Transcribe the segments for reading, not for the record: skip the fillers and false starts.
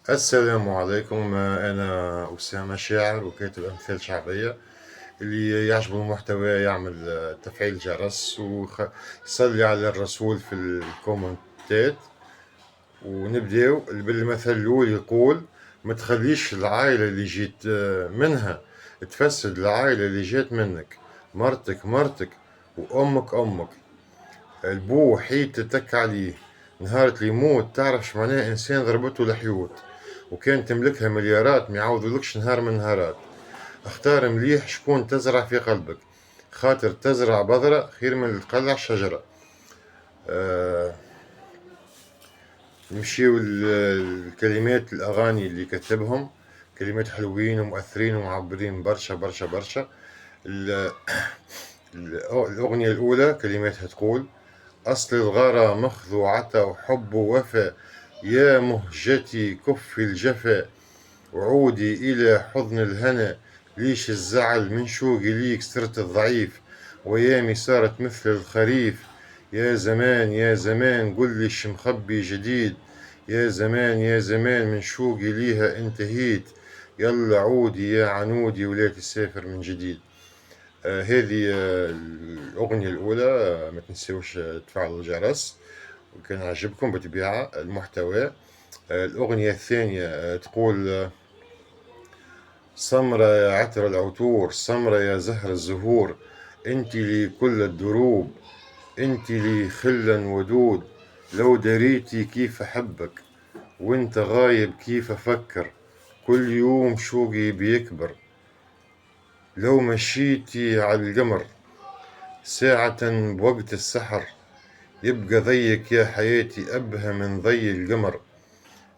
السلام عليكم. أنا أسامة شاعر وكاتب أمثال شعبية. اللي يعجبه المحتوى يعمل تفعيل جرس ويصلي على الرسول في الكومنتات. ونبداو بالمثل الأول يقول: ما تخليش العائلة اللي جيت منها تفسد العائلة اللي جات منك. مرتك مرتك وأمك أمك. البو حيد تتك عليه، نهار اللي يموت تعرف شو معناه إنسان ضربته الحيوت. وكان تملكها مليارات ما يعوضولكش نهار من نهارات. اختار مليح شكون تزرع في قلبك، خاطر تزرع بذرة خير من تقلع شجرة. آه نمشيو الكلمات الأغاني اللي كتبهم، كلمات حلوين ومؤثرين ومعبرين برشا برشا برشا. الأغنية الأولى كلماتها تقول: أصل الغارة مخذوعة وحب وفا، يا مهجتي كف الجفا، وعودي إلى حضن الهنا، ليش الزعل من شوقي ليك صرت الضعيف، ويامي صارت مثل الخريف. يا زمان يا زمان قل لي مخبي جديد، يا زمان يا زمان من شوقي ليها انتهيت، يلا عودي يا عنودي ولا تسافر من جديد. هذه الأغنية الأولى. ما تنسوش تفعلوا الجرس وكان عجبكم بطبيعة المحتوى. الأغنية الثانية تقول: سمرة يا عطر العطور، سمرة يا زهر الزهور، انت لي كل الدروب، انت لي خلا ودود، لو دريتي كيف أحبك وانت غايب كيف أفكر، كل يوم شوقي بيكبر، لو مشيتي على القمر ساعة بوقت السحر، يبقى ضيك يا حياتي أبهى من ضي القمر،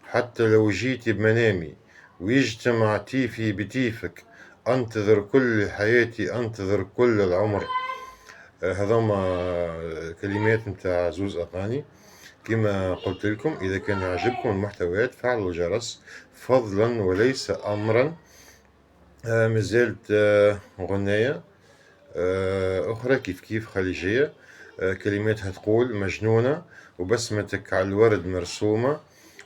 حتى لو جيتي بمنامي ويجتمع تيفي بتيفك، أنتظر كل حياتي أنتظر كل العمر. هذوما كلمات متاع زوز أغاني. كما قلت لكم، إذا كان يعجبكم المحتويات فعلوا الجرس فضلا وليس أمرا. مازالت غناية أخرى كيف كيف خليجية. كلماتها تقول: مجنونة وبسمتك على الورد مرسومة،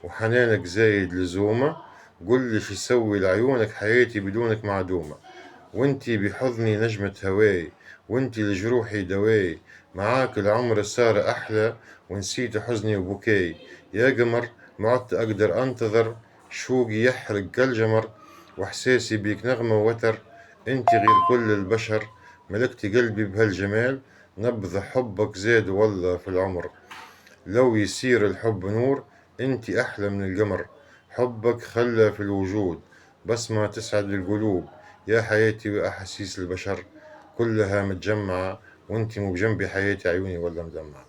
وحنانك زايد لزومة، قل لي شو يسوي لعيونك حياتي بدونك معدومة، وانتي بحضني نجمة هواي، وانتي لجروحي دواي، معاك العمر صار أحلى ونسيت حزني وبكاي، يا قمر ما عدت أقدر أنتظر، شوقي يحرق كالجمر، وإحساسي بيك نغمة وتر، انتي غير كل البشر، ملكتي قلبي بهالجمال، نبض حبك زاد والله في العمر، لو يصير الحب نور انتي أحلى من القمر، حبك خلى في الوجود بسمة تسعد القلوب، يا حياتي وأحاسيس البشر كلها متجمعة، وانتي مو بجنبي حياتي عيوني ولا مدمعة.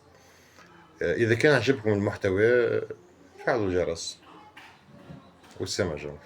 إذا كان عجبكم المحتوى فعلوا الجرس والسمع جنبي.